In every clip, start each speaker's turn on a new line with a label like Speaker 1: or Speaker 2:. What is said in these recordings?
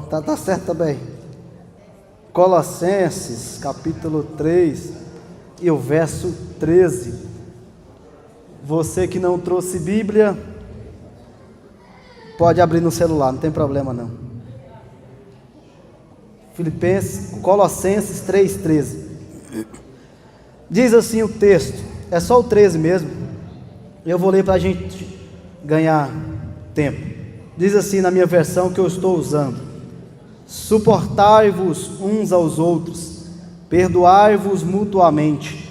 Speaker 1: Tá certo também. Colossenses, capítulo 3 e o verso 13. Você que não trouxe Bíblia, pode abrir no celular, não tem problema não. Colossenses 3:13. Diz assim o texto, é só o 13 mesmo. Eu vou ler para a gente ganhar tempo. Diz assim na minha versão que eu estou usando: suportai-vos uns aos outros, perdoai-vos mutuamente.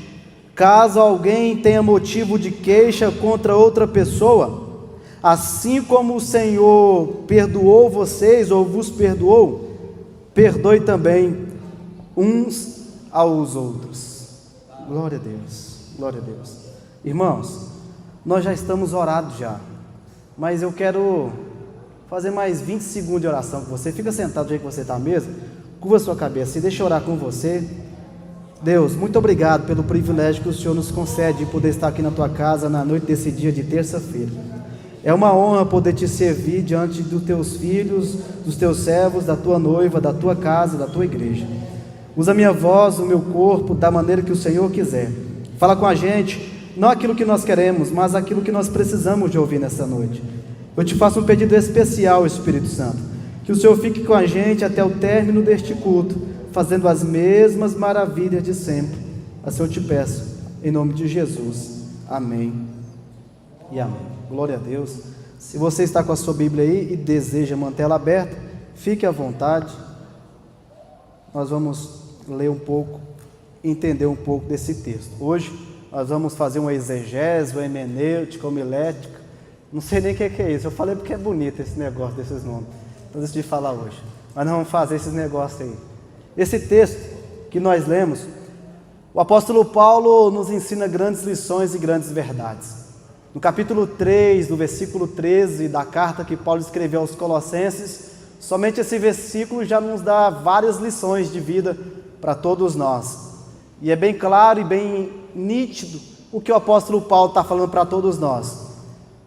Speaker 1: Caso alguém tenha motivo de queixa contra outra pessoa, assim como o Senhor perdoou vocês ou vos perdoou, perdoe também uns aos outros. Glória a Deus, glória a Deus. Irmãos, nós já estamos orados já, mas eu quero fazer mais 20 segundos de oração com você. Fica sentado do jeito que você está mesmo, curva a sua cabeça e deixa eu orar com você. Deus, muito obrigado pelo privilégio que o Senhor nos concede de poder estar aqui na tua casa na noite desse dia de terça-feira. É uma honra poder te servir diante dos teus filhos, dos teus servos, da tua noiva, da tua casa, da tua igreja. Usa a minha voz, o meu corpo, da maneira que o Senhor quiser. Fala com a gente, não aquilo que nós queremos, mas aquilo que nós precisamos de ouvir nessa noite. Eu te faço um pedido especial, Espírito Santo, que o Senhor fique com a gente até o término deste culto, fazendo as mesmas maravilhas de sempre. Assim eu te peço, em nome de Jesus. Amém e amém. Glória a Deus. Se você está com a sua Bíblia aí e deseja mantê-la aberta, fique à vontade. Nós vamos ler um pouco, entender um pouco desse texto. Hoje nós vamos fazer uma exegese, uma hermenêutica, homilética. Não sei nem o que é isso. Eu falei porque é bonito esse negócio desses nomes. Então decidi falar hoje. Mas nós vamos fazer esses negócios aí. Esse texto que nós lemos, o apóstolo Paulo nos ensina grandes lições e grandes verdades. No capítulo 3, no versículo 13 da carta que Paulo escreveu aos Colossenses, somente esse versículo já nos dá várias lições de vida para todos nós. E é bem claro e bem nítido o que o apóstolo Paulo está falando para todos nós.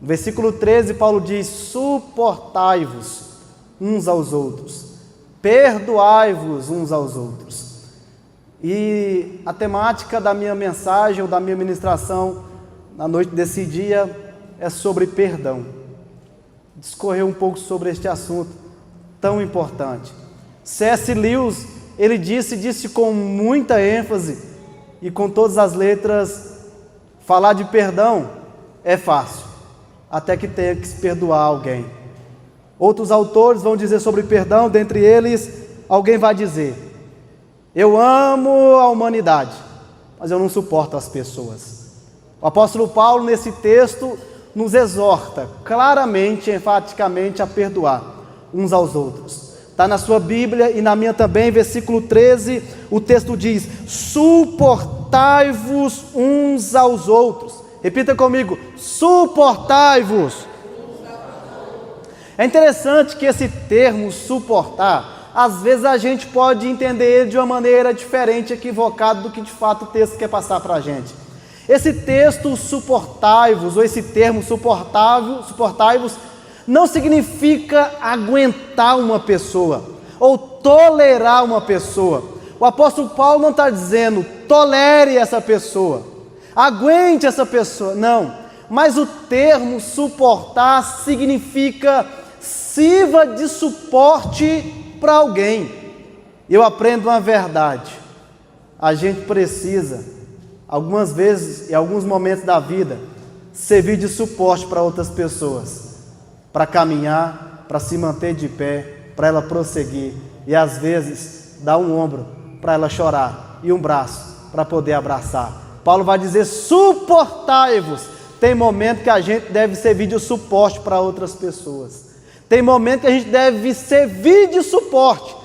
Speaker 1: No versículo 13, Paulo diz: suportai-vos uns aos outros, perdoai-vos uns aos outros. E a temática da minha mensagem ou da minha ministração na noite desse dia é sobre perdão. Discorrer um pouco sobre este assunto tão importante. C.S. Lewis, ele disse com muita ênfase e com todas as letras: falar de perdão é fácil, até que tenha que se perdoar alguém. Outros autores vão dizer sobre perdão, dentre eles, alguém vai dizer: eu amo a humanidade, mas eu não suporto as pessoas. O apóstolo Paulo, nesse texto, nos exorta claramente, enfaticamente, a perdoar uns aos outros. Está na sua Bíblia e na minha também, versículo 13, o texto diz: suportai-vos uns aos outros. Repita comigo: suportai-vos. É interessante que esse termo suportar, às vezes a gente pode entender ele de uma maneira diferente, equivocada do que de fato o texto quer passar para a gente. Esse texto suportai-vos, ou esse termo suportai-vos, não significa aguentar uma pessoa, ou tolerar uma pessoa. O apóstolo Paulo não está dizendo tolere essa pessoa, aguente essa pessoa, não. Mas o termo suportar significa sirva de suporte para alguém. Eu aprendo uma verdade: a gente precisa, algumas vezes, em alguns momentos da vida, servir de suporte para outras pessoas, para caminhar, para se manter de pé, para ela prosseguir, e às vezes dar um ombro para ela chorar e um braço para poder abraçar. Paulo vai dizer: suportai-vos. Tem momento que a gente deve servir de suporte para outras pessoas. Tem momento que a gente deve servir de suporte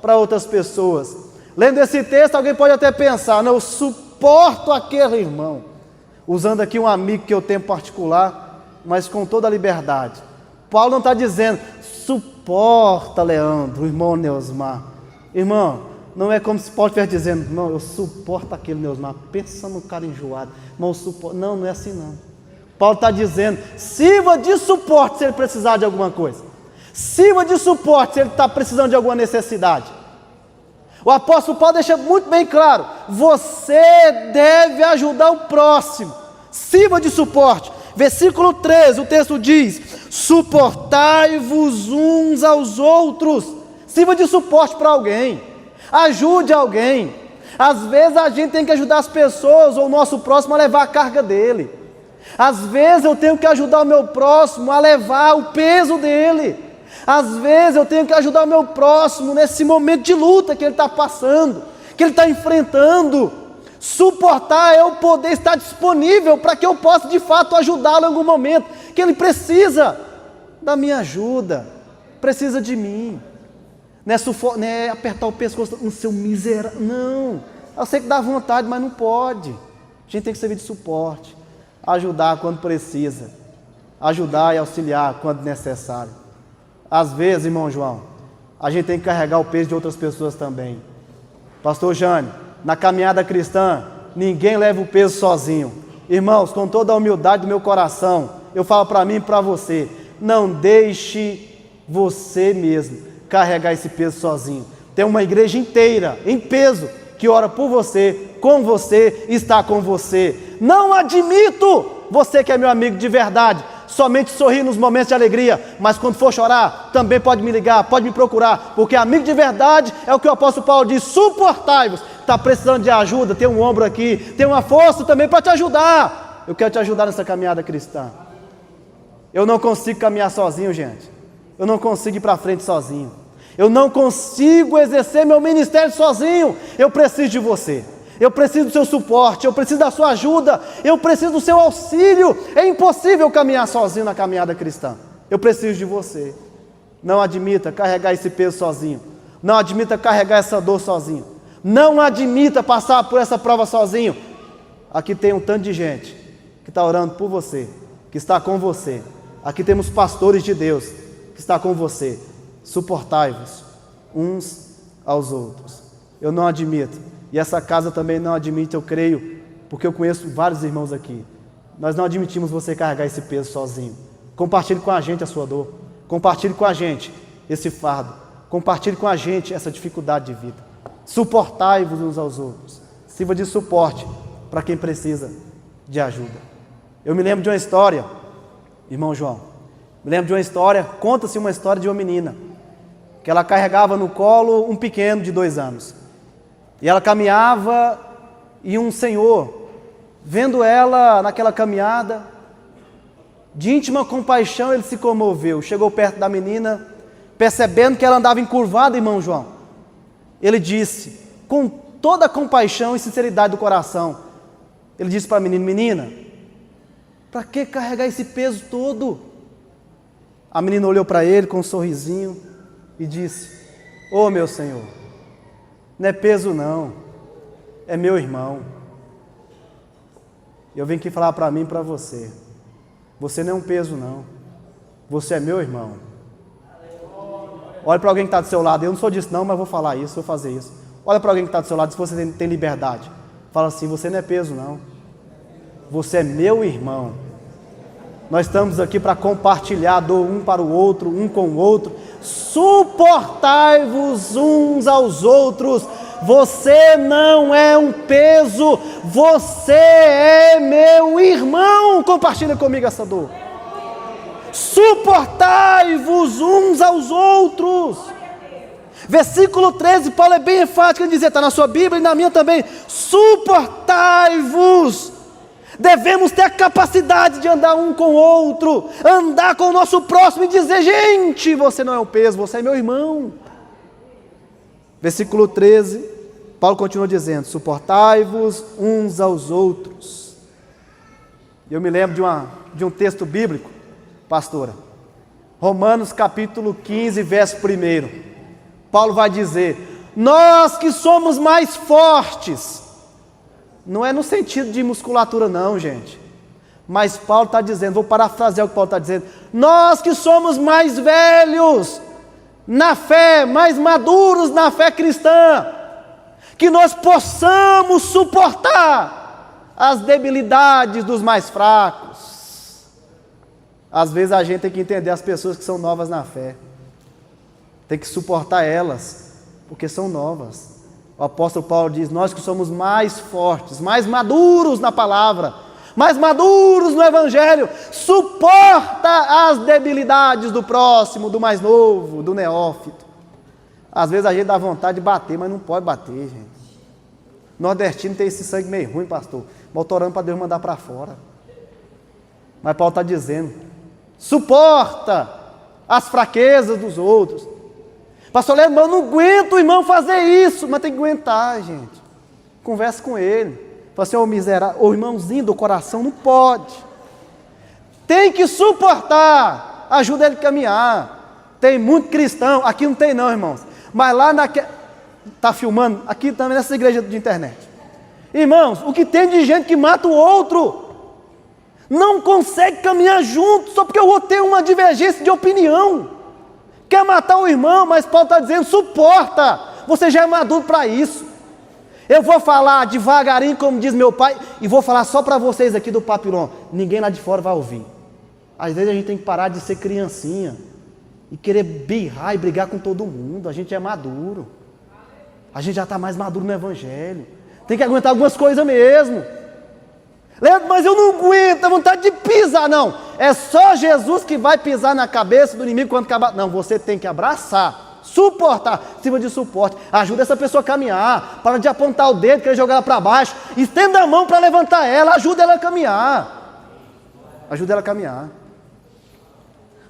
Speaker 1: para outras pessoas. Lendo esse texto, alguém pode até pensar: não, eu suporto aquele irmão. Usando aqui um amigo que eu tenho particular, mas com toda a liberdade. Paulo não está dizendo: suporta Leandro, o irmão Neusmar. Irmão, não é como se Paulo estivesse dizendo: não, eu suporto aquele Neusmar. Pensa no cara enjoado. Irmão, suporto. Não, não é assim não. Paulo está dizendo: sirva de suporte se ele precisar de alguma coisa. Sirva de suporte se ele está precisando de alguma necessidade. O apóstolo Paulo deixa muito bem claro: você deve ajudar o próximo. Sirva de suporte. Versículo 13, o texto diz: suportai-vos uns aos outros. Sirva de suporte para alguém. Ajude alguém. Às vezes a gente tem que ajudar as pessoas ou o nosso próximo a levar a carga dele. Às vezes eu tenho que ajudar o meu próximo a levar o peso dele. Às vezes eu tenho que ajudar o meu próximo nesse momento de luta que ele está passando, que ele está enfrentando. Suportar é o poder estar disponível para que eu possa de fato ajudá-lo em algum momento, que ele precisa da minha ajuda, precisa de mim. Não é apertar o pescoço no seu miserável, não. Eu sei que dá vontade, mas não pode. A gente tem que servir de suporte, ajudar quando precisa, ajudar e auxiliar quando necessário. Às vezes, irmão João, a gente tem que carregar o peso de outras pessoas também. Pastor Jânio, na caminhada cristã, ninguém leva o peso sozinho. Irmãos, com toda a humildade do meu coração, eu falo para mim e para você: não deixe você mesmo carregar esse peso sozinho. Tem uma igreja inteira, em peso, que ora por você, com você, está com você. Não admito, você que é meu amigo de verdade, somente sorrir nos momentos de alegria, mas quando for chorar, também pode me ligar, pode me procurar, porque amigo de verdade é o que o apóstolo Paulo diz: suportai-vos. Está precisando de ajuda, tem um ombro aqui, tem uma força também para te ajudar. Eu quero te ajudar nessa caminhada cristã. Eu não consigo caminhar sozinho, gente. Eu não consigo ir para frente sozinho. Eu não consigo exercer meu ministério sozinho. Eu preciso de você. Eu preciso do seu suporte, eu preciso da sua ajuda, eu preciso do seu auxílio. É impossível caminhar sozinho na caminhada cristã. Eu preciso de você. Não admita carregar esse peso sozinho. Não admita carregar essa dor sozinho. Não admita passar por essa prova sozinho. Aqui tem um tanto de gente que está orando por você, que está com você. Aqui temos pastores de Deus que está com você. Suportai-vos uns aos outros. Eu não admito, e essa casa também não admite, eu creio, porque eu conheço vários irmãos aqui. Nós não admitimos você carregar esse peso sozinho. Compartilhe com a gente a sua dor. Compartilhe com a gente esse fardo. Compartilhe com a gente essa dificuldade de vida. Suportai-vos uns aos outros. Sirva de suporte para quem precisa de ajuda. Eu me lembro de uma história, irmão João. Me lembro de uma história, conta-se uma história de uma menina, que ela carregava no colo um pequeno de 2 anos. E ela caminhava e um senhor, vendo ela naquela caminhada, de íntima compaixão, ele se comoveu. Chegou perto da menina, percebendo que ela andava encurvada, irmão João. Ele disse, com toda a compaixão e sinceridade do coração, ele disse para a menina: menina, para que carregar esse peso todo? A menina olhou para ele com um sorrisinho e disse: ô meu Senhor, não é peso não, é meu irmão. Eu vim aqui falar para mim e para você: você não é um peso não, você é meu irmão. Olha para alguém que está do seu lado. Eu não sou disso não, mas vou falar isso, vou fazer isso. Olha para alguém que está do seu lado, se você tem liberdade, fala assim: você não é peso não, você é meu irmão. Nós estamos aqui para compartilhar dor um para o outro, um com o outro. Suportai-vos uns aos outros. Você não é um peso, você é meu irmão. Compartilha comigo essa dor. Suportai-vos uns aos outros. Versículo 13, Paulo é bem enfático em dizer, está na sua Bíblia e na minha também: suportai-vos. Devemos ter a capacidade de andar um com o outro, andar com o nosso próximo e dizer: gente, você não é um peso, você é meu irmão. Versículo 13, Paulo continua dizendo: suportai-vos uns aos outros. Eu me lembro de um texto bíblico, pastora, Romanos capítulo 15, verso 1. Paulo vai dizer: nós que somos mais fortes. Não é no sentido de musculatura não, gente. Mas Paulo está dizendo, vou parafrasear o que Paulo está dizendo: nós que somos mais velhos na fé, mais maduros na fé cristã, que nós possamos suportar as debilidades dos mais fracos. Às vezes a gente tem que entender as pessoas que são novas na fé. tem que suportar elas, porque são novas. O apóstolo Paulo diz: nós que somos mais fortes, mais maduros na palavra, mais maduros no evangelho, suporta as debilidades do próximo, do mais novo, do neófito. Às vezes a gente dá vontade de bater, mas não pode bater, gente. Nordestino tem esse sangue meio ruim, pastor. Mas eu estou orando para Deus mandar para fora. Mas Paulo está dizendo: suporta as fraquezas dos outros. Pastor Leandro, eu não aguento o irmão fazer isso. Mas tem que aguentar, gente. Converse com ele. Fala assim: ô miserável, ô irmãozinho do coração, não pode. Tem que suportar. Ajuda ele a caminhar. Tem muito cristão. Aqui não tem não, irmãos. Mas lá está filmando, aqui também nessa igreja de internet. Irmãos, o que tem de gente que mata o outro, não consegue caminhar junto, só porque o outro tem uma divergência de opinião. Quer matar o irmão, mas Paulo está dizendo: suporta, você já é maduro para isso. Eu vou falar devagarinho, como diz meu pai, e vou falar só para vocês aqui do Papilão. Ninguém lá de fora vai ouvir. Às vezes a gente tem que parar de ser criancinha e querer birrar e brigar com todo mundo. A gente é maduro. A gente já está mais maduro no evangelho. Tem que aguentar algumas coisas mesmo. Leandro, mas eu não aguento, a vontade de pisar. Não, é só Jesus que vai pisar na cabeça do inimigo quando acabar. Não, você tem que abraçar, suportar, sirva de suporte. Ajuda essa pessoa a caminhar. Para de apontar o dedo, querer jogar ela para baixo. Estenda a mão para levantar ela, ajuda ela a caminhar. Ajuda ela a caminhar.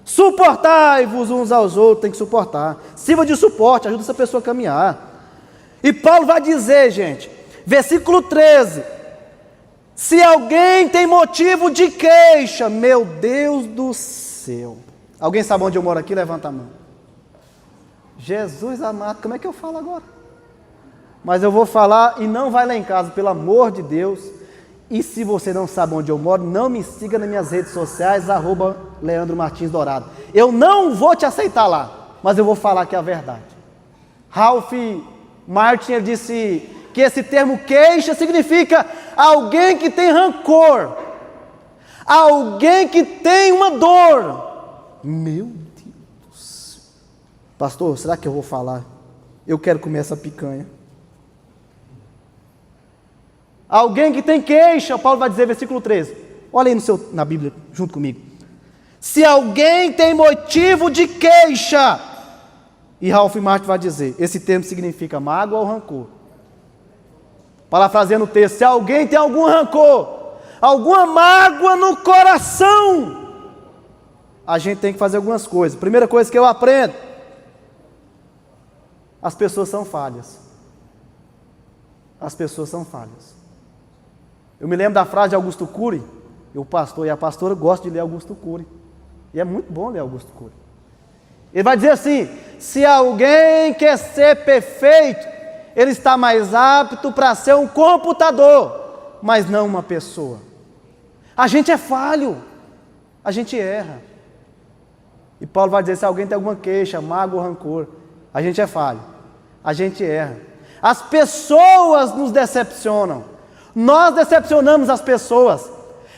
Speaker 1: Suportai-vos uns aos outros, tem que suportar. Sirva de suporte, ajuda essa pessoa a caminhar. E Paulo vai dizer, gente, versículo 13: se alguém tem motivo de queixa, meu Deus do céu. Alguém sabe onde eu moro aqui? Levanta a mão. Jesus amado, como é que eu falo agora? Mas eu vou falar e não vai lá em casa, pelo amor de Deus. E se você não sabe onde eu moro, não me siga nas minhas redes sociais, @Leandro Martins Dourado. Eu não vou te aceitar lá, mas eu vou falar que é a verdade. Ralph Martin, ele disse que esse termo queixa significa alguém que tem rancor, alguém que tem uma dor. Meu Deus, pastor, será que eu vou falar? Eu quero comer essa picanha. Alguém que tem queixa, Paulo vai dizer, versículo 13. Olha aí na Bíblia, junto comigo. Se alguém tem motivo de queixa, e Ralph Martin vai dizer, esse termo significa mágoa ou rancor. Parafraseando o texto: se alguém tem algum rancor, alguma mágoa no coração, a gente tem que fazer algumas coisas. Primeira coisa que eu aprendo: as pessoas são falhas. As pessoas são falhas. Eu me lembro da frase de Augusto Cury. O pastor e a pastora gostam de ler Augusto Cury, e é muito bom ler Augusto Cury. Ele vai dizer assim: se alguém quer ser perfeito, ele está mais apto para ser um computador, mas não uma pessoa. A gente é falho, a gente erra. E Paulo vai dizer: se alguém tem alguma queixa, mágoa ou rancor, a gente é falho, a gente erra. As pessoas nos decepcionam. Nós decepcionamos as pessoas.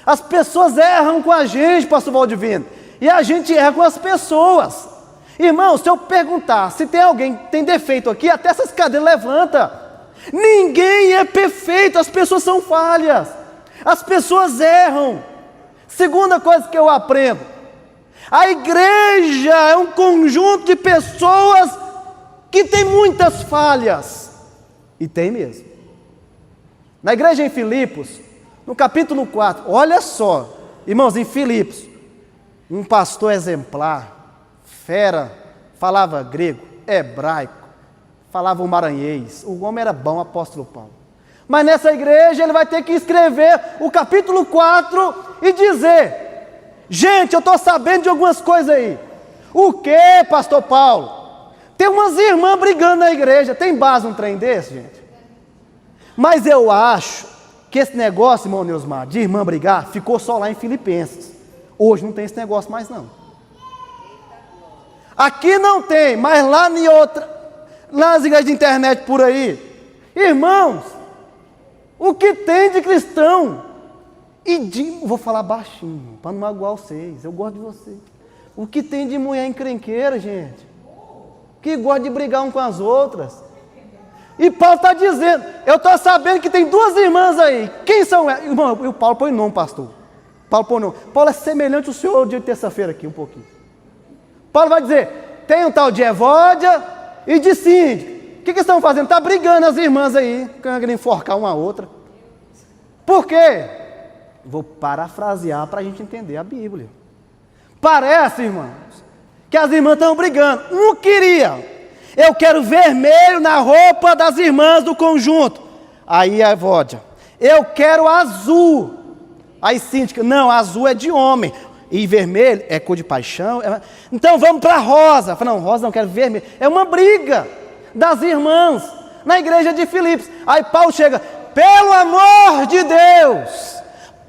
Speaker 1: As pessoas erram com a gente, pastor Valdivino, e a gente erra com as pessoas. Irmão, se eu perguntar se tem alguém que tem defeito aqui, até essas cadeiras levanta. Ninguém é perfeito, as pessoas são falhas, as pessoas erram. Segunda coisa que eu aprendo: a igreja é um conjunto de pessoas que tem muitas falhas, e tem mesmo. Na igreja em Filipos, no capítulo 4, olha só, irmãos, em Filipos, um pastor exemplar, fera, falava grego, hebraico, falava o maranhês, o homem era bom, apóstolo Paulo. Mas nessa igreja ele vai ter que escrever o capítulo 4 e dizer: gente, eu estou sabendo de algumas coisas aí. O que, pastor Paulo? Tem umas irmãs brigando na igreja, tem base um trem desse, gente? Mas eu acho que esse negócio, irmão Neusmar, de irmã brigar, ficou só lá em Filipenses. Hoje não tem esse negócio mais não. Aqui não tem, mas lá nas igrejas de internet por aí, irmãos, o que tem de cristão, vou falar baixinho, para não magoar vocês, eu gosto de vocês. O que tem de mulher encrenqueira, gente? que gostam de brigar um com as outras. E Paulo está dizendo, eu estou sabendo que tem duas irmãs aí. Quem são elas? Irmão, e o Paulo põe nome, pastor. Paulo põe nome. Paulo é semelhante ao senhor dia de terça-feira aqui, um pouquinho. Paulo vai dizer, tem um tal de Evódia e de Síndica. O que estão fazendo? Está brigando as irmãs aí, querendo enforcar uma a outra. Por quê? Vou parafrasear para a gente entender a Bíblia. Parece, irmãos, que as irmãs estão brigando. Um queria, eu quero vermelho na roupa das irmãs do conjunto. Aí a Evódia, eu quero azul. Aí Síndica, não, azul é de homem. E vermelho é cor de paixão. Então vamos para rosa. Fala, não, rosa não, quero vermelho. É uma briga das irmãs na igreja de Filipos. Aí Paulo chega, pelo amor de Deus,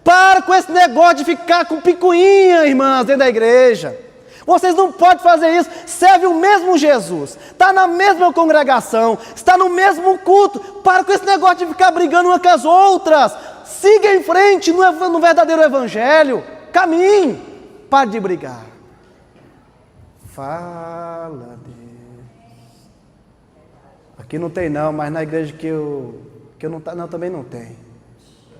Speaker 1: para com esse negócio de ficar com picuinha, irmãs, dentro da igreja. Vocês não podem fazer isso. Serve o mesmo Jesus, está na mesma congregação, está no mesmo culto. Para com esse negócio de ficar brigando umas com as outras. Siga em frente no verdadeiro evangelho. Caminhe, pare de brigar. Fala, Deus. Aqui não tem não, mas na igreja que eu não, também não tem.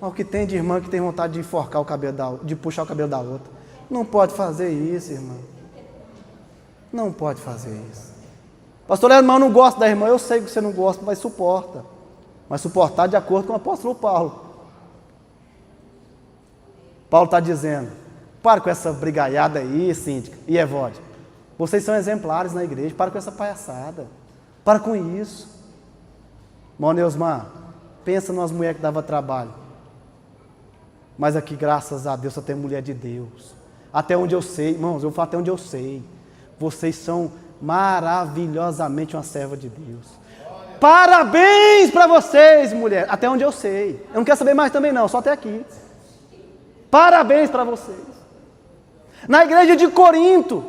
Speaker 1: Mas o que tem de irmã que tem vontade de enforcar o cabelo de puxar o cabelo da outra. Não pode fazer isso, irmão. Não pode fazer isso. Pastor, irmão, não gosta da irmã. Eu sei que você não gosta, mas suporta. Mas suportar de acordo com o apóstolo Paulo. Paulo está dizendo, para com essa brigaiada aí, Síndica e Evódia. Vocês são exemplares na igreja, para com essa palhaçada. Para com isso. Irmão Neusmar, pensa nas mulheres que davam trabalho. Mas aqui, graças a Deus, só tem mulher de Deus. Até onde eu sei, irmãos, eu falo até onde eu sei. Vocês são maravilhosamente uma serva de Deus. Parabéns para vocês, mulher. Até onde eu sei. Eu não quero saber mais também não, só até aqui. Parabéns para vocês. Na igreja de Corinto,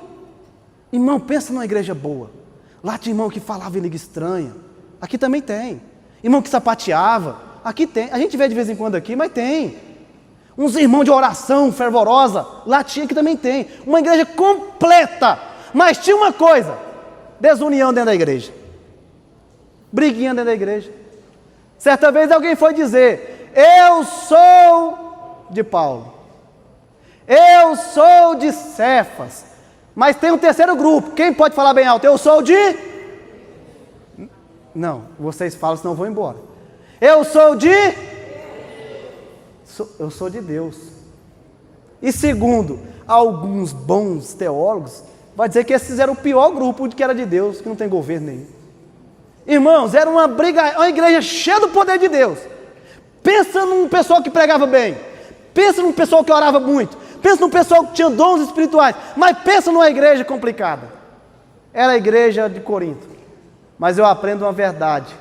Speaker 1: irmão, pensa numa igreja boa. Lá tinha irmão que falava em língua estranha. Aqui também tem. Irmão que sapateava. Aqui tem. A gente vê de vez em quando aqui, mas tem. Uns irmãos de oração fervorosa. Lá tinha, que também tem. Uma igreja completa. Mas tinha uma coisa. Desunião dentro da igreja. Briguinha dentro da igreja. Certa vez alguém foi dizer, eu sou de Paulo. Eu sou de Cefas. Mas tem um terceiro grupo. Quem pode falar bem alto? Eu sou de... Não, vocês falam, senão eu vou embora. Eu sou de... Eu sou de Deus. E segundo, alguns bons teólogos, vai dizer que esses eram o pior grupo de que era de Deus, que não tem governo nenhum. Irmãos, era uma briga, uma igreja cheia do poder de Deus. Pensa num pessoal que pregava bem. Pensa num pessoal que orava muito. Pensa num pessoal que tinha dons espirituais. Mas pensa numa igreja complicada. Era a igreja de Corinto. Mas eu aprendo uma verdade.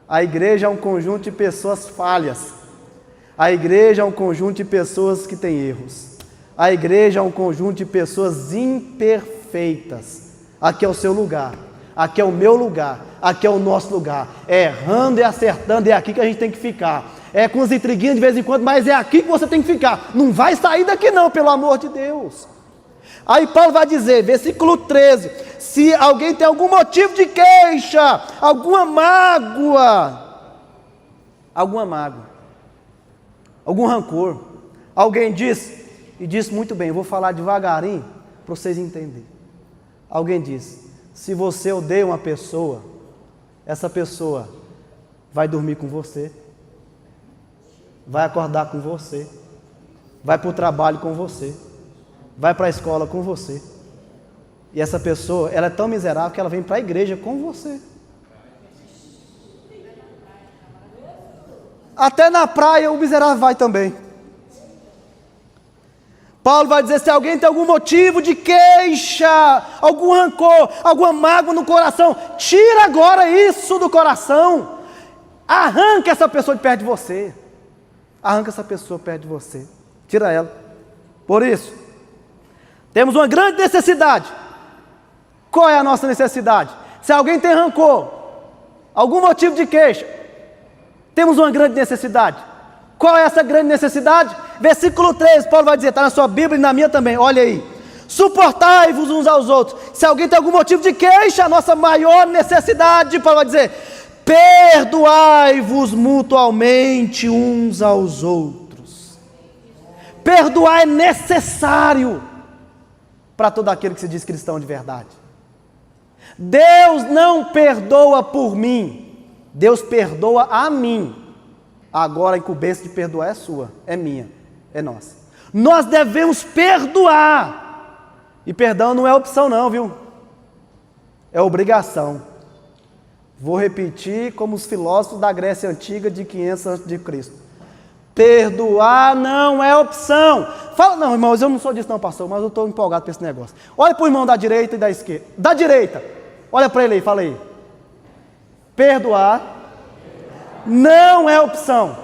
Speaker 1: A igreja é um conjunto de pessoas falhas. A igreja é um conjunto de pessoas que têm erros. A igreja é um conjunto de pessoas imperfeitas. Aqui é o seu lugar. Aqui é o meu lugar. Aqui é o nosso lugar. É errando e acertando. É aqui que a gente tem que ficar. É com os intriguinhos de vez em quando, mas é aqui que você tem que ficar. Não vai sair daqui não, pelo amor de Deus. Aí Paulo vai dizer, versículo 13, se alguém tem algum motivo de queixa, alguma mágoa, algum rancor, alguém diz, e disse muito bem, eu vou falar devagarinho para vocês entenderem. Alguém diz, se você odeia uma pessoa, essa pessoa vai dormir com você, vai acordar com você, vai para o trabalho com você, vai para a escola com você. E essa pessoa, ela é tão miserável que ela vem para a igreja com você. Até na praia o miserável vai também. Paulo vai dizer, se alguém tem algum motivo de queixa, algum rancor, alguma mágoa no coração, tira agora isso do coração. Arranca essa pessoa de perto de você. Arranca essa pessoa perto de você. Tira ela. Por isso, temos uma grande necessidade. Qual é a nossa necessidade? Se alguém tem rancor, algum motivo de queixa, temos uma grande necessidade. Qual é essa grande necessidade? Versículo 13, Paulo vai dizer, está na sua Bíblia e na minha também, olha aí. Suportai-vos uns aos outros. Se alguém tem algum motivo de queixa, a nossa maior necessidade, Paulo vai dizer, perdoai-vos mutualmente uns aos outros. Perdoar é necessário para todo aquele que se diz cristão de verdade. Deus não perdoa por mim, Deus perdoa a mim. Agora a incumbência de perdoar é sua, é minha, é nossa. Nós devemos perdoar. E perdão não é opção não, viu? É obrigação. Vou repetir como os filósofos da Grécia Antiga de 500 a.C. Perdoar não é opção. Fala, não, irmãos, eu não sou disso não, pastor, mas eu estou empolgado com esse negócio. Olha para o irmão da direita e da esquerda. Da direita, olha para ele aí, fala aí. Perdoar não é opção.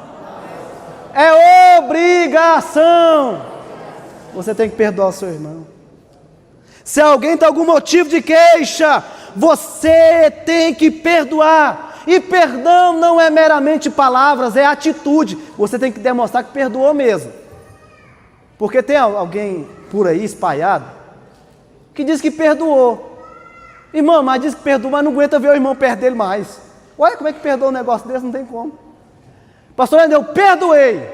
Speaker 1: É obrigação. Você tem que perdoar o seu irmão. Se alguém tem algum motivo de queixa, você tem que perdoar. E perdão não é meramente palavras, é atitude. Você tem que demonstrar que perdoou mesmo. Porque tem alguém por aí espalhado que diz que perdoou. Irmão, mas diz que perdoou, mas não aguenta ver o irmão perto dele mais. Olha como é que perdoa um negócio desse, não tem como. Pastor André, eu perdoei,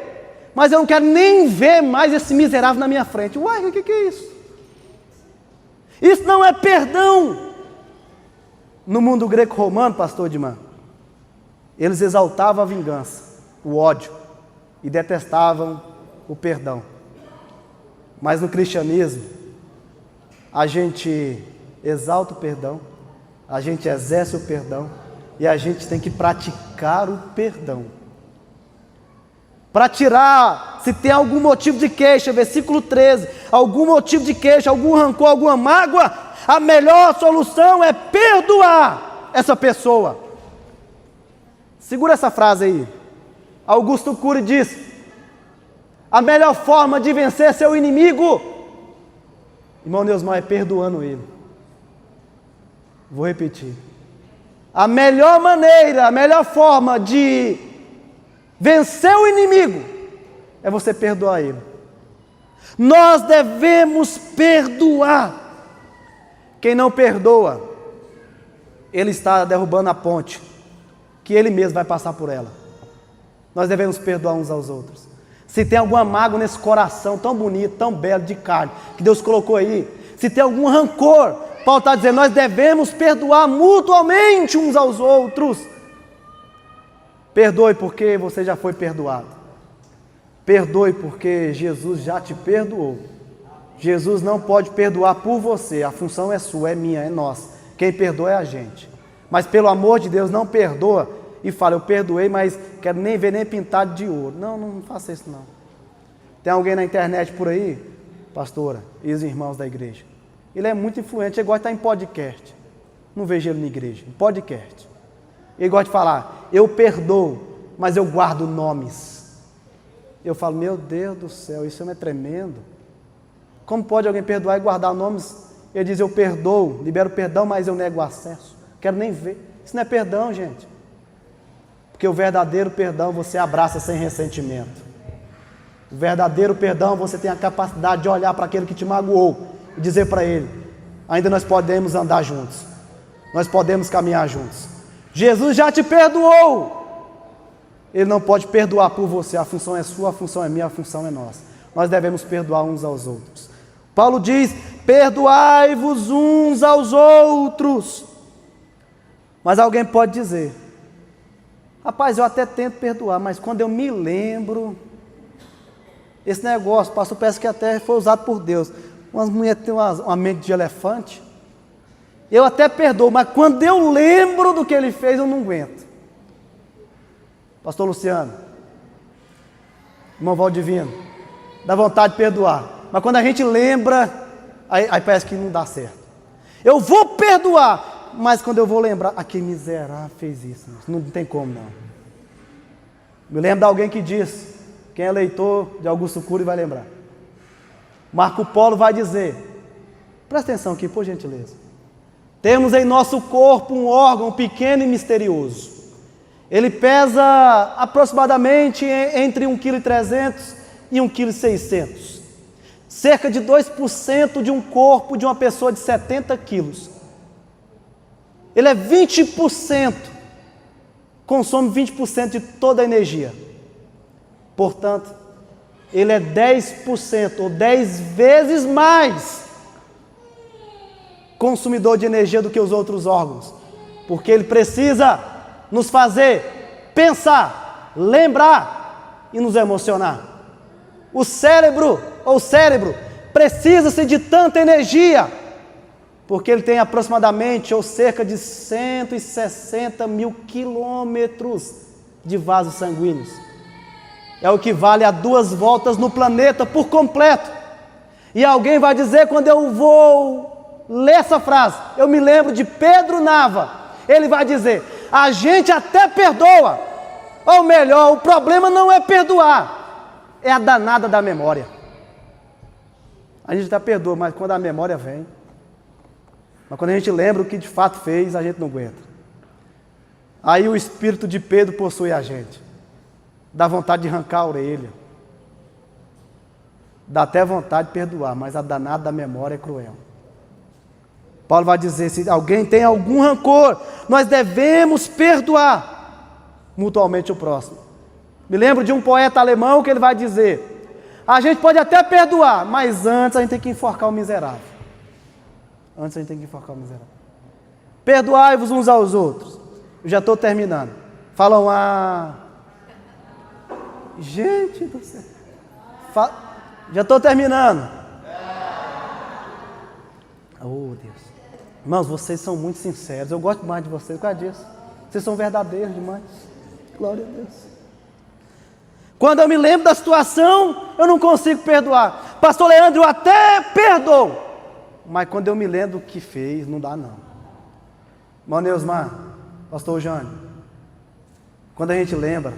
Speaker 1: mas eu não quero nem ver mais esse miserável na minha frente. Uai, o que é isso? Isso não é perdão. No mundo greco-romano, pastor Edmar, eles exaltavam a vingança, o ódio, e detestavam o perdão. Mas no cristianismo, a gente exalta o perdão, a gente exerce o perdão, e a gente tem que praticar o perdão. Para tirar, se tem algum motivo de queixa, versículo 13, algum motivo de queixa, algum rancor, alguma mágoa, a melhor solução é perdoar essa pessoa. Segura essa frase aí. Augusto Cury diz, a melhor forma de vencer seu inimigo, irmão Neusmar, é perdoando ele. Vou repetir. A melhor maneira, a melhor forma de vencer o inimigo é você perdoar ele. Nós devemos perdoar. Quem não perdoa, ele está derrubando a ponte que ele mesmo vai passar por ela. Nós devemos perdoar uns aos outros. Se tem alguma mágoa nesse coração tão bonito, tão belo de carne, que Deus colocou aí, se tem algum rancor, Paulo está dizendo, nós devemos perdoar mutuamente uns aos outros. Perdoe porque você já foi perdoado. Perdoe porque Jesus já te perdoou. Jesus não pode perdoar por você, a função é sua, é minha, é nossa. Quem perdoa é a gente. Mas pelo amor de Deus, não perdoa e fala, eu perdoei, mas quero nem ver nem pintado de ouro. Não faça isso não. Tem alguém na internet por aí, pastora e os irmãos da igreja. Ele é muito influente, ele gosta de estar em podcast. Não vejo ele na igreja, em podcast. Ele gosta de falar, eu perdoo, mas eu guardo nomes. Eu falo, meu Deus do céu, isso é tremendo. Como pode alguém perdoar e guardar nomes? Ele diz, eu perdoo, libero perdão, mas eu nego o acesso. Quero nem ver. Isso não é perdão, gente. Porque o verdadeiro perdão você abraça sem ressentimento. O verdadeiro perdão você tem a capacidade de olhar para aquele que te magoou e dizer para ele, ainda nós podemos andar juntos. Nós podemos caminhar juntos. Jesus já te perdoou. Ele não pode perdoar por você. A função é sua, a função é minha, a função é nossa. Nós devemos perdoar uns aos outros. Paulo diz, perdoai-vos uns aos outros. Mas alguém pode dizer, rapaz, eu até tento perdoar, mas quando eu me lembro, esse negócio, pastor, parece que até foi usado por Deus. Umas mulheres têm uma mente de elefante. Eu até perdoo, mas quando eu lembro do que ele fez, eu não aguento. Pastor Luciano, irmão Valdivino, dá vontade de perdoar. Mas quando a gente lembra, aí parece que não dá certo. Eu vou perdoar, mas quando eu vou lembrar, aquele miserável fez isso. Não tem como não. Me lembro de alguém que diz, quem é leitor de Augusto Cury vai lembrar. Marco Polo vai dizer, presta atenção aqui, por gentileza. Temos em nosso corpo um órgão pequeno e misterioso. Ele pesa aproximadamente entre 1,3 kg e 1,6 kg. cerca de 2% de um corpo de uma pessoa de 70 quilos. Ele é 20%, consome 20% de toda a energia. Portanto, ele é 10% ou 10 vezes mais consumidor de energia do que os outros órgãos, porque ele precisa nos fazer pensar, lembrar e nos emocionar. O cérebro precisa-se de tanta energia, porque ele tem aproximadamente ou cerca de 160 mil quilômetros de vasos sanguíneos. É o que vale a 2 voltas no planeta por completo. E alguém vai dizer, quando eu vou ler essa frase, eu me lembro de Pedro Nava. Ele vai dizer, a gente até perdoa, ou melhor, o problema não é perdoar, é a danada da memória. A gente até perdoa, mas quando a memória vem, mas quando a gente lembra o que de fato fez, a gente não aguenta. Aí o espírito de Pedro possui a gente. Dá vontade de arrancar a orelha. Dá até vontade de perdoar, mas a danada da memória é cruel. Paulo vai dizer, se alguém tem algum rancor, nós devemos perdoar mutuamente o próximo. Me lembro de um poeta alemão que ele vai dizer, a gente pode até perdoar, mas antes a gente tem que enforcar o miserável. Antes a gente tem que enforcar o miserável. Perdoai-vos uns aos outros. Eu já estou terminando. Falam, gente do céu. Já estou terminando. Oh, Deus. Irmãos, vocês são muito sinceros. Eu gosto demais de vocês por causa disso. Vocês são verdadeiros demais. Glória a Deus. Quando eu me lembro da situação, eu não consigo perdoar. Pastor Leandro, eu até perdoo. Mas quando eu me lembro do que fez, não dá não. Irmão Neusmar, pastor Jânio, quando a gente lembra,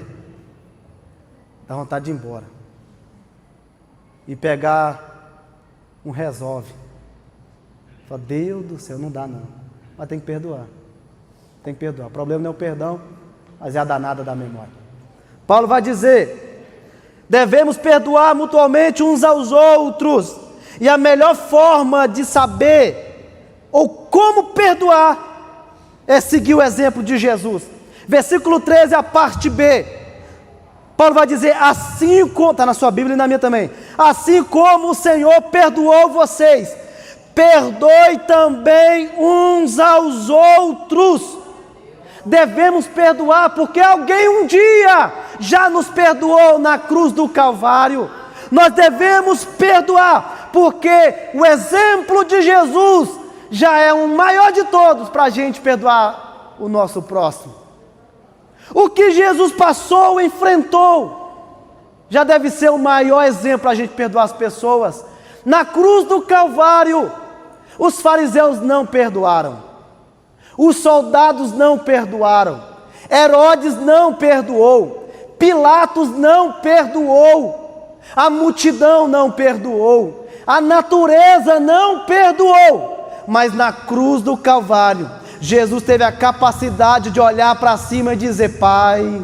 Speaker 1: dá vontade de ir embora. E pegar um resolve. Fala, Deus do céu, não dá não. Mas tem que perdoar. Tem que perdoar. O problema não é o perdão, mas é a danada da memória. Paulo vai dizer, devemos perdoar mutuamente uns aos outros. E a melhor forma de saber, ou como perdoar, é seguir o exemplo de Jesus. Versículo 13, a parte B. Paulo vai dizer, assim como, está na sua Bíblia e na minha também, assim como o Senhor perdoou vocês, perdoe também uns aos outros. Devemos perdoar, porque alguém um dia já nos perdoou na cruz do Calvário. Nós devemos perdoar, porque o exemplo de Jesus já é o maior de todos para a gente perdoar o nosso próximo. O que Jesus passou, enfrentou, já deve ser o maior exemplo para a gente perdoar as pessoas. Na cruz do Calvário, os fariseus não perdoaram, os soldados não perdoaram, Herodes não perdoou, Pilatos não perdoou, a multidão não perdoou, a natureza não perdoou, mas na cruz do Calvário, Jesus teve a capacidade de olhar para cima e dizer, Pai,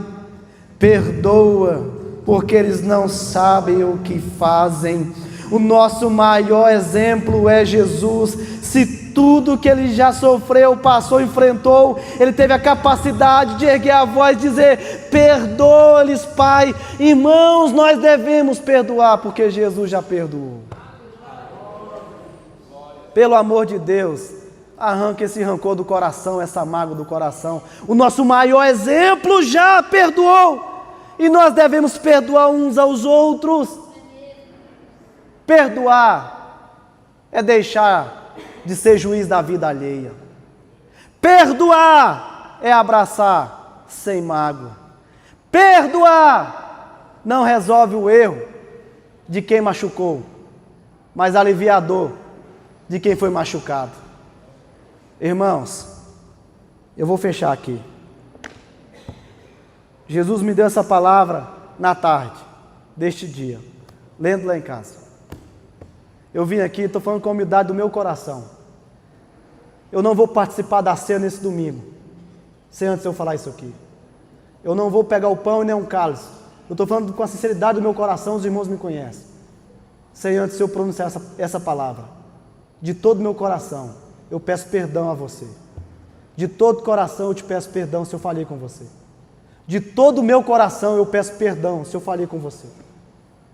Speaker 1: perdoa, porque eles não sabem o que fazem. O nosso maior exemplo é Jesus. Se tudo que ele já sofreu, passou, enfrentou, ele teve a capacidade de erguer a voz e dizer, perdoa-lhes, Pai. Irmãos, nós devemos perdoar, porque Jesus já perdoou. Pelo amor de Deus, arranque esse rancor do coração, essa mágoa do coração. O nosso maior exemplo já perdoou, e nós devemos perdoar uns aos outros. Perdoar é deixar de ser juiz da vida alheia. Perdoar é abraçar sem mágoa. Perdoar não resolve o erro de quem machucou, mas alivia a dor de quem foi machucado. Irmãos, eu vou fechar aqui. Jesus me deu essa palavra na tarde deste dia, lendo lá em casa. Eu vim aqui, estou falando com a humildade do meu coração. Eu não vou participar da ceia nesse domingo, sem antes eu falar isso aqui. Eu não vou pegar o pão e nem um cálice. Eu estou falando com a sinceridade do meu coração, os irmãos me conhecem. Sem antes eu pronunciar essa palavra, de todo o meu coração, eu peço perdão a você. De todo o coração eu te peço perdão se eu falhei com você. De todo o meu coração eu peço perdão se eu falhei com você.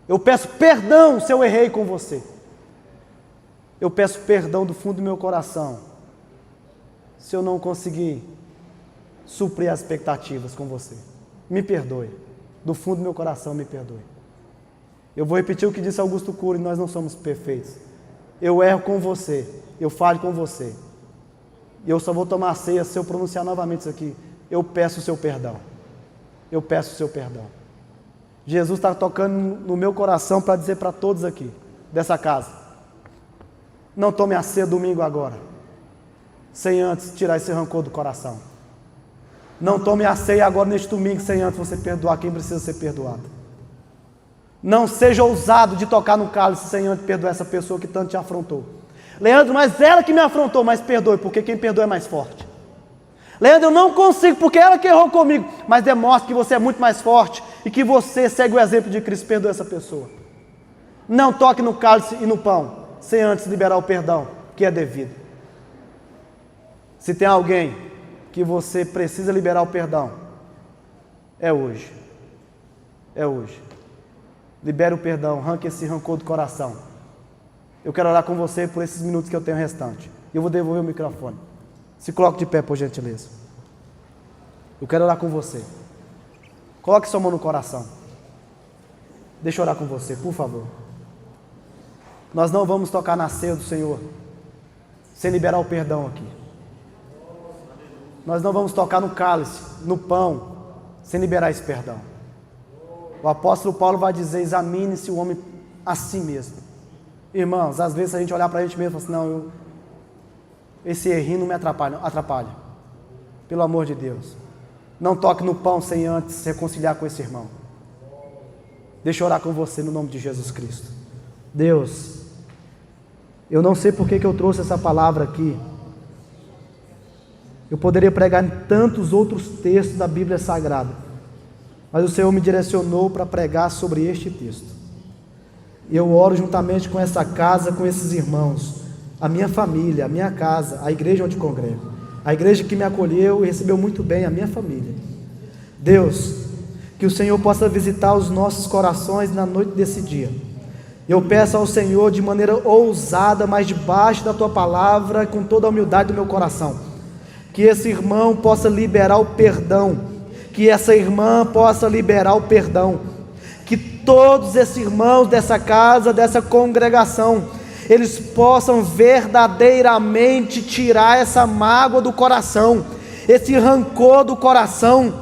Speaker 1: Eu peço perdão se eu errei com você. Eu peço perdão do fundo do meu coração se eu não conseguir suprir as expectativas com você. Me perdoe. Do fundo do meu coração, me perdoe. Eu vou repetir o que disse Augusto Cury: nós não somos perfeitos. Eu erro com você, eu falho com você. E eu só vou tomar a ceia se eu pronunciar novamente isso aqui. Eu peço o seu perdão. Eu peço o seu perdão. Jesus está tocando no meu coração para dizer para todos aqui, dessa casa: não tome a ceia domingo agora, sem antes tirar esse rancor do coração. Não tome a ceia agora neste domingo, sem antes você perdoar quem precisa ser perdoado. Não seja ousado de tocar no cálice sem antes perdoar essa pessoa que tanto te afrontou. Leandro, mas ela que me afrontou, mas perdoe, porque quem perdoa é mais forte. Leandro, eu não consigo, porque ela que errou comigo, mas demonstre que você é muito mais forte e que você segue o exemplo de Cristo, perdoa essa pessoa. Não toque no cálice e no pão, sem antes liberar o perdão que é devido. Se tem alguém que você precisa liberar o perdão, é hoje. É hoje. Libere o perdão, arranque esse rancor do coração. Eu quero orar com você por esses minutos que eu tenho restante. E eu vou devolver o microfone. Se coloque de pé, por gentileza. Eu quero orar com você. Coloque sua mão no coração. Deixa eu orar com você, por favor. Nós não vamos tocar na ceia do Senhor sem liberar o perdão aqui. Nós não vamos tocar no cálice, no pão, sem liberar esse perdão. O apóstolo Paulo vai dizer: examine-se o homem a si mesmo. Irmãos, às vezes a gente olhar para a gente mesmo e falar assim: não, esse errinho não me atrapalha. Atrapalha. Pelo amor de Deus. Não toque no pão sem antes se reconciliar com esse irmão. Deixa eu orar com você no nome de Jesus Cristo. Deus, eu não sei por que eu trouxe essa palavra aqui. Eu poderia pregar em tantos outros textos da Bíblia Sagrada, mas o Senhor me direcionou para pregar sobre este texto. E eu oro juntamente com essa casa, com esses irmãos, a minha família, a minha casa, a igreja onde congrego, a igreja que me acolheu e recebeu muito bem, a minha família. Deus, que o Senhor possa visitar os nossos corações na noite desse dia. Eu peço ao Senhor de maneira ousada, mas debaixo da Tua palavra, com toda a humildade do meu coração, que esse irmão possa liberar o perdão, que essa irmã possa liberar o perdão, que todos esses irmãos dessa casa, dessa congregação, eles possam verdadeiramente tirar essa mágoa do coração, esse rancor do coração,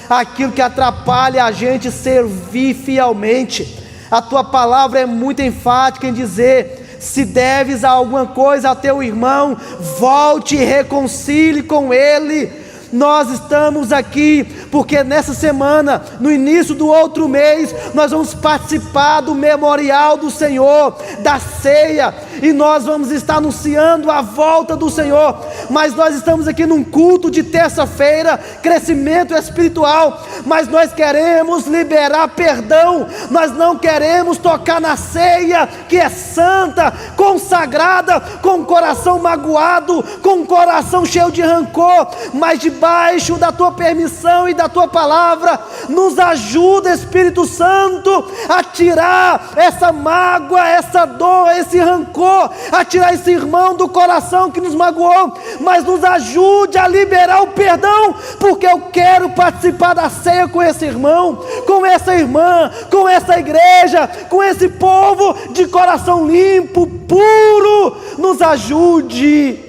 Speaker 1: aquilo que atrapalha a gente servir fielmente. A Tua palavra é muito enfática em dizer: se deves alguma coisa a teu irmão, volte e reconcilie com ele. Nós estamos aqui porque nessa semana, no início do outro mês, nós vamos participar do memorial do Senhor, da ceia, e nós vamos estar anunciando a volta do Senhor. Mas nós estamos aqui num culto de terça-feira, crescimento espiritual, mas nós queremos liberar perdão. Nós não queremos tocar na ceia que é santa, consagrada, com o coração magoado, com o coração cheio de rancor, mas debaixo da Tua permissão e da Tua palavra, nos ajuda, Espírito Santo, a tirar essa mágoa, essa dor, esse rancor, a tirar esse irmão do coração que nos magoou, mas nos ajude a liberar o perdão, porque eu quero participar da ceia com esse irmão, com essa irmã, com essa igreja, com esse povo de coração limpo, puro. Nos ajude,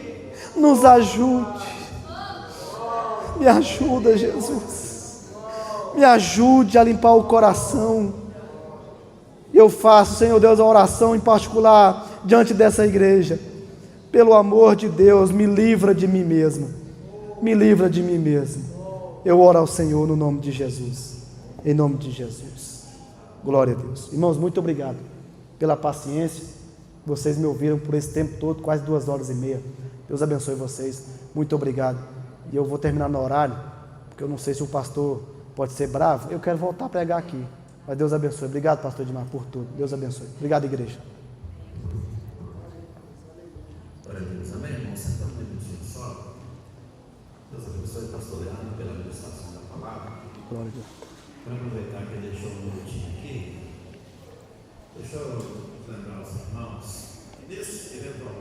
Speaker 1: nos ajude. Me ajuda, Jesus. Me ajude a limpar o coração. Eu faço, Senhor Deus, a oração em particular diante dessa igreja. Pelo amor de Deus, me livra de mim mesmo. Me livra de mim mesmo. Eu oro ao Senhor no nome de Jesus. Em nome de Jesus. Glória a Deus. Irmãos, muito obrigado pela paciência. Vocês me ouviram por esse tempo todo, quase 2h30. Deus abençoe vocês. Muito obrigado. E eu vou terminar no horário, porque eu não sei se o pastor pode ser bravo. Eu quero voltar a pregar aqui. Mas Deus abençoe. Obrigado, pastor Edmar, por tudo. Deus abençoe. Obrigado, igreja. Glória a Deus.
Speaker 2: Para aproveitar que ele deixou um minutinho aqui, deixa eu lembrar os irmãos, nesse eventualmente.